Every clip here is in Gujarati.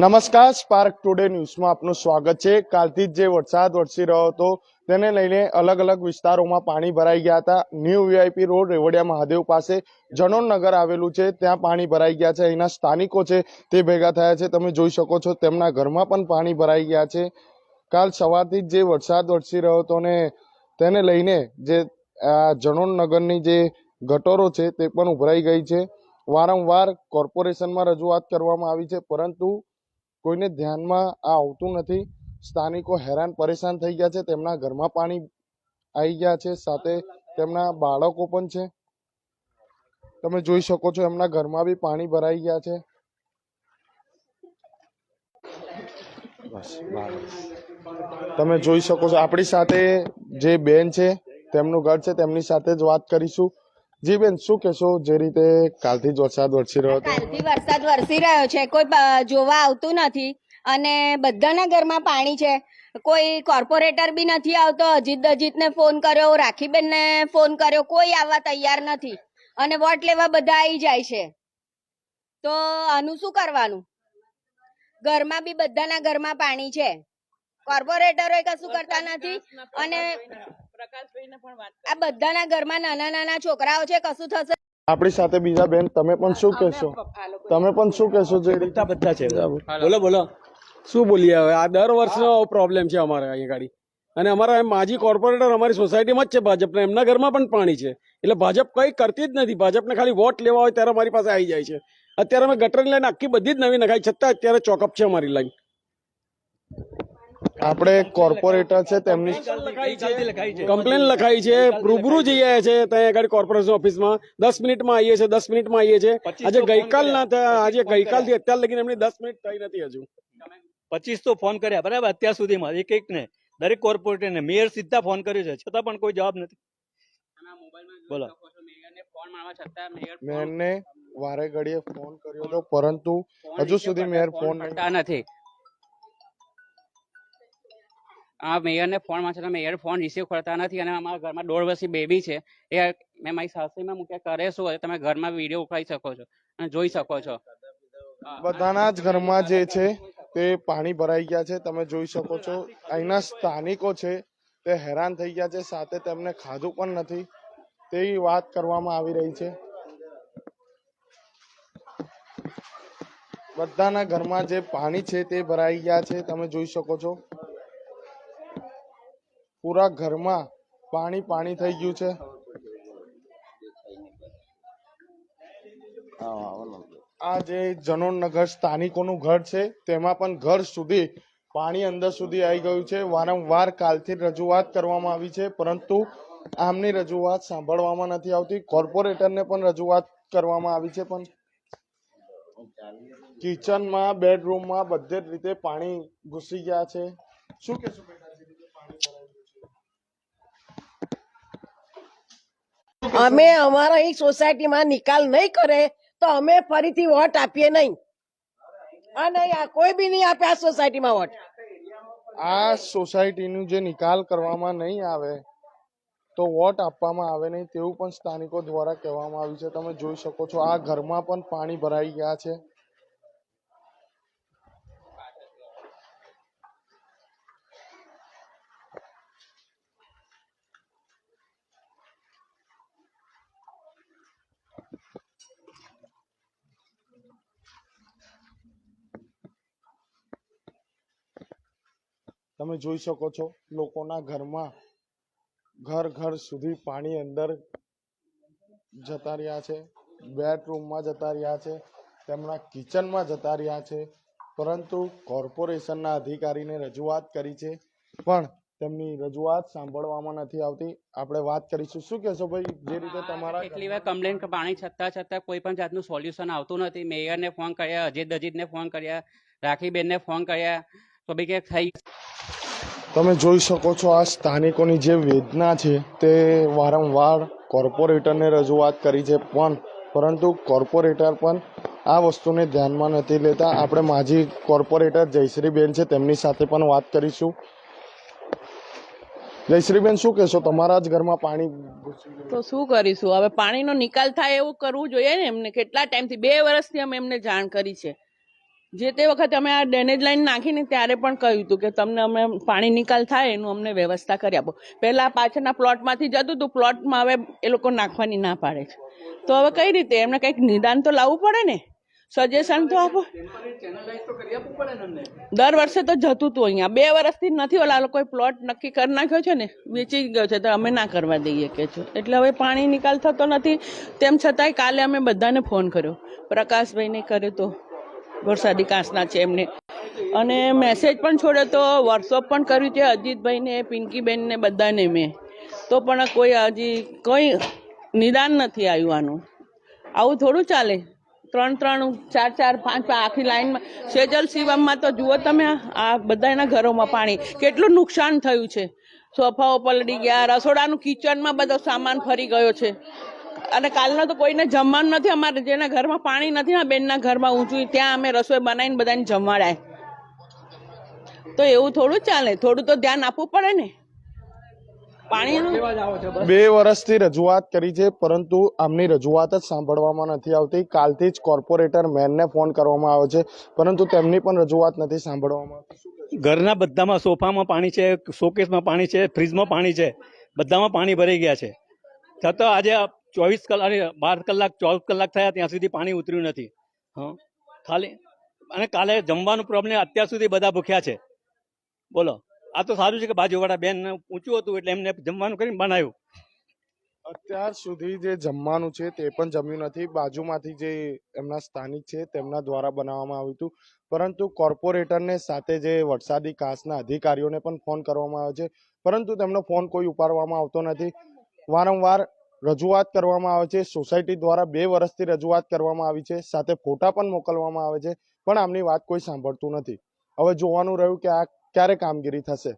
નમસ્કાર, સ્પાર્ક ટુડે ન્યૂઝમાં આપનું સ્વાગત છે। કાલથી જે વરસાદ વરસી રહ્યો હતો તેને લઈને અલગ અલગ વિસ્તારોમાં પાણી ભરાઈ ગયા હતા। ન્યૂ વીઆઈપી રોડ રેવડિયા મહાદેવ પાસે જનોન નગર આવેલું છે, ત્યાં પાણી ભરાઈ ગયા છે। અહીંના સ્થાનિકો છે તે ભેગા થયા છે, તમે જોઈ શકો છો તેમના ઘરમાં પણ પાણી ભરાઈ ગયા છે। કાલ સવારથી જે વરસાદ વરસી રહ્યો હતો ને તેને લઈને જે જનોન નગરની જે ગટરો છે તે પણ ઉભરાઈ ગઈ છે। વારંવાર કોર્પોરેશનમાં રજૂઆત કરવામાં આવી છે, પરંતુ કોઈને ધ્યાનમાં આ આવતું નથી। સ્થાનિકો હેરાન પરેશાન થઈ ગયા છે, તેમના ઘરમાં પાણી આવી ગયા છે, સાથે તેમના બાળકો પણ છે, તમે જોઈ શકો છો એમના ઘરમાં બી પાણી ભરાઈ ગયા છે। તમે જોઈ શકો છો આપણી સાથે જે બેન છે તેમનું ઘર છે, તેમની સાથે જ વાત કરીશું। જી બેન, શું કહેશો? જે રીતે કાલથી જ વરસાદ વરસી રહ્યો હતો, કાલથી વરસાદ વરસી રહ્યો છે, કોઈ જોવા આવતું નથી અને બધાના ઘરમાં પાણી છે। કોઈ કોર્પોરેટર બી નથી આવતો। અજીતને ફોન કર્યો, રાખીબેનને ફોન કર્યો, કોઈ આવવા તૈયાર નથી અને વોટ લેવા બધા આવી જાય છે। તો આનું શું કરવાનું? ઘરમાં બી બધાના ઘરમાં પાણી છે, કોર્પોરેટરો કશું કરતા નથી અને આ બધાના ઘરમાં નાના નાના છોકરાઓ છે, કશું થશે? આપણી સાથે બીજા બેન, તમે પણ શું કહેશો? તમે પણ શું કહેશો? જે રીતે બધા છે, બોલો બોલો, શું બોલીએ હવે? આ દર વર્ષનો પ્રોબ્લેમ છે અમારે અહીંયા ગાડી, અને અમારા માજી કોર્પોરેટર અમારી સોસાયટીમાં જ છે ભાજપના, એમના ઘરમાં પણ પાણી છે। એટલે ભાજપ કઈ કરતી જ નથી। ભાજપને ખાલી વોટ લેવા હોય ત્યારે અમારી પાસે આવી જાય છે। અત્યારે અમે ગટરની લાઈન આખી બધી જ નવી નખાઈ, છતાં અત્યારે ચોકઅપ છે અમારી લાઈન। આપણે કોર્પોરેટર છે તેમની કમ્પ્લેન લખાઈ છે, રૂબરૂ જઈએ છે ત્યાં આગળ કોર્પોરેશન ઓફિસમાં। 10 મિનિટમાં આવીએ છે, 10 મિનિટમાં આવીએ છે। આજે ગઈકાલના આજે ગઈકાલથી અત્યાર લગીને એમની 10 મિનિટ થઈ નથી હજુ। 25 તો ફોન કર્યા બરાબર અત્યાર સુધીમાં, એક ને દરેક કોર્પોરેટરને, મેયર સીધા ફોન કર્યો છે, છતાં પણ કોઈ જવાબ નથી। બોલો, મેયરને વારે ઘડીએ ફોન કર્યો હતો, પરંતુ હજુ સુધી મેયર ફોન નથી। આ મેયરને ફોન માં છે, મેયર ફોન રિસીવ કરતા નથી અને અમારા ઘરમાં 1.5 વર્ષની બેબી છે, એ મેં મારી સાસરીમાં મૂક્યા કરે શું? તમે ઘરમાં વિડીયો ઉપાડી શકો છો અને જોઈ શકો છો। બધાના જ ઘરમાં જે છે તે પાણી ભરાઈ ગયા છે, તમે જોઈ શકો છો। અહીંના સ્થાનિકો છે તે હેરાન થઈ ગયા છે, સાથે તેમને ખાધું પણ નથી તેવી વાત કરવામાં આવી રહી છે। બધાના ઘરમાં જે પાણી છે તે ભરાઈ ગયા છે, તમે જોઈ શકો છો। પૂરા ઘરમાં પાણી પાણી થઈ ગયું છે। આ જે જનોન નગર સ્થાનિકોનું ઘર છે, તેમાં પણ ઘર સુધી પાણી અંદર સુધી આવી ગયું છે। વારંવાર કાલથી રજૂઆત કરવામાં આવી છે, પરંતુ આમની રજૂઆત સાંભળવામાં નથી આવતી। કોર્પોરેટરને પણ રજૂઆત કરવામાં આવી છે, પણ કિચનમાં, બેડરૂમમાં બધે જ રીતે પાણી ઘૂસી ગયા છે। શું કહેશો? અમે અમારા એક સોસાયટીમાં નિકાલ નહીં કરે તો અમે ફરીથી વોટ આપીએ નહીં, અને કોઈ બી નહીં આપે આ સોસાયટીમાં વોટ। આ સોસાયટીનું જે નિકાલ કરવામાં નહીં આવે તો વોટ આપવામાં આવે નહીં, તેવું પણ સ્થાનિકો દ્વારા કહેવામાં આવ્યું છે। તમે જોઈ શકો છો આ ઘરમાં પણ પાણી ભરાઈ ગયા છે। તમે જોઈ શકો છો લોકોના ઘરમાં ઘર ઘર સુધી પાણી અંદર જતા રહ્યા છે, બેડરૂમમાં જતા રહ્યા છે, તેમના કિચનમાં જતા રહ્યા છે, પરંતુ કોર્પોરેશનના અધિકારીને રજૂઆત કરી છે, પણ તેમની રજૂઆત સાંભળવામાં નથી આવતી। આપણે વાત કરીશું। શું કહેશો ભાઈ? જે રીતે તમારા કેટલી વાર કમ્પ્લેન પાણી છતાં કોઈ પણ જાતનું સોલ્યુશન આવતું નથી। મેયરને ફોન કર્યા, અજીતને ફોન કર્યા, રાખીબેનને ફોન કર્યા, તો બી કે થઈ। તમે જોઈ શકો છો આ સ્થાનિકોની જે વેદના છે તે વારંવાર કોર્પોરેટરને રજૂઆત કરી છે, પરંતુ કોર્પોરેટર પણ આ વસ્તુને ધ્યાનમાં નથી લેતા। આપણે માજી કોર્પોરેટર જયશ્રીબેન છે તેમની સાથે પણ વાત કરીશું। જયશ્રીબેન શું કહેશો, તમારા જ ઘરમાં પાણી ઘૂસી ગયું? તો શું કરીશું હવે? પાણીનો નિકાલ થાય એવું કરવું જોઈએ ને એમને. કેટલા ટાઈમથી 2 વર્ષથી અમે એમને જાણ કરી છે. જે તે વખતે અમે આ ડ્રેનેજ લાઈન નાખીને ત્યારે પણ કહ્યું હતું કે તમને અમે પાણી નિકાલ થાય એનું અમને વ્યવસ્થા કરી આપો. પહેલા પાછળના પ્લોટમાંથી જતું હતું, પ્લોટમાં હવે એ લોકો નાખવાની ના પાડે છે. તો હવે કઈ રીતે એમને કંઈક નિદાન તો લાવવું પડે ને, સજેશન તો આપો. દર વર્ષે તો જતું હતું અહીંયા. 2 વર્ષથી નથી. ઓલા લોકોએ પ્લોટ નક્કી કરી નાખ્યો છે ને, વેચી ગયો છે, તો અમે ના કરવા દઈએ કે છે. એટલે હવે પાણી નિકાલ થતો નથી. તેમ છતાંય કાલે અમે બધાને ફોન કર્યો. પ્રકાશભાઈને કર્યો તો વરસાદી કાંસના છે એમને, અને મેસેજ પણ છોડ્યો તો, વોટ્સઅપ પણ કર્યું છે અજીતભાઈને, પિંકીબેનને, બધાને મેં. તો પણ કોઈ હજી કોઈ નિદાન નથી આવ્યું આનું. આવું થોડું ચાલે. 3-3, 4-4, 5 આખી લાઈનમાં. સેજલ શિવમમાં તો જુઓ તમે, આ બધાના ઘરોમાં પાણી, કેટલું નુકસાન થયું છે. સોફાઓ પલળી ગયા, રસોડાનું કિચનમાં બધો સામાન ફરી ગયો છે. અને કાલનો તો કોઈને જમવાનું નથી. અમારે જેના ઘરમાં પાણી નથી, આ બેનના ઘરમાં ઊંચું, ત્યાં અમે રસોઈ બનાવીને બધાને જમાડાય. તો એવું થોડું ચાલે. થોડું તો ધ્યાન આપવું પડે ને પાણીનું. 2 વર્ષથી રજૂઆત કરી છે, પરંતુ આમની રજૂઆત જ સાંભળવામાં નથી આવતી. કાલથી જ કોર્પોરેટર મેયરને ફોન કરવામાં આવે છે, પરંતુ તેમની પણ રજૂઆત નથી સાંભળવામાં આવતી. ઘરના બધામાં સોફામાં પાણી છે, શોકેસમાં પાણી છે, ફ્રીજમાં પાણી છે, બધામાં પાણી ભરાઈ ગયા છે. છતાં આજે 24 કલાક 12 કલાક 14 કલાક થયા ત્યાં સુધી પાણી ઉતર્યું નથી. હા, ખાલી. અને કાલે જમવાનું પ્રોબ્લેમ, અત્યાર સુધી બધા ભૂખ્યા છે. બોલો, આ તો સારું છે કે બાજુવાળા બેન ઊંચું હતું એટલે એમને જમવાનું કરીને બનાવ્યું. અત્યાર સુધી જે જમવાનું છે તે પણ જમ્યું નથી. બાજુમાંથી જે એમના સ્થાનિક છે તેમના દ્વારા બનાવવામાં આવ્યું હતું, પરંતુ કોર્પોરેટરને સાથે જે વરસાદી કાંસના અધિકારીઓને પણ ફોન કરવામાં આવે છે, પરંતુ તેમનો ફોન કોઈ ઉપાડવામાં આવતો નથી. વારંવાર રજૂઆત કરવામાં આવે છે. સોસાયટી દ્વારા 2 વર્ષથી રજૂઆત કરવામાં આવી છે, સાથે ફોટા પણ મોકલવામાં આવે છે, પણ આમની વાત કોઈ સાંભળતું નથી. હવે જોવાનું રહ્યું કે આ ક્યારે કામગીરી થશે.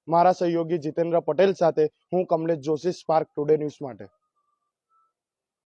મારા સહયોગી જીતેન્દ્ર પટેલ સાથે હું Kamlesh Joshi, spark today news માટે.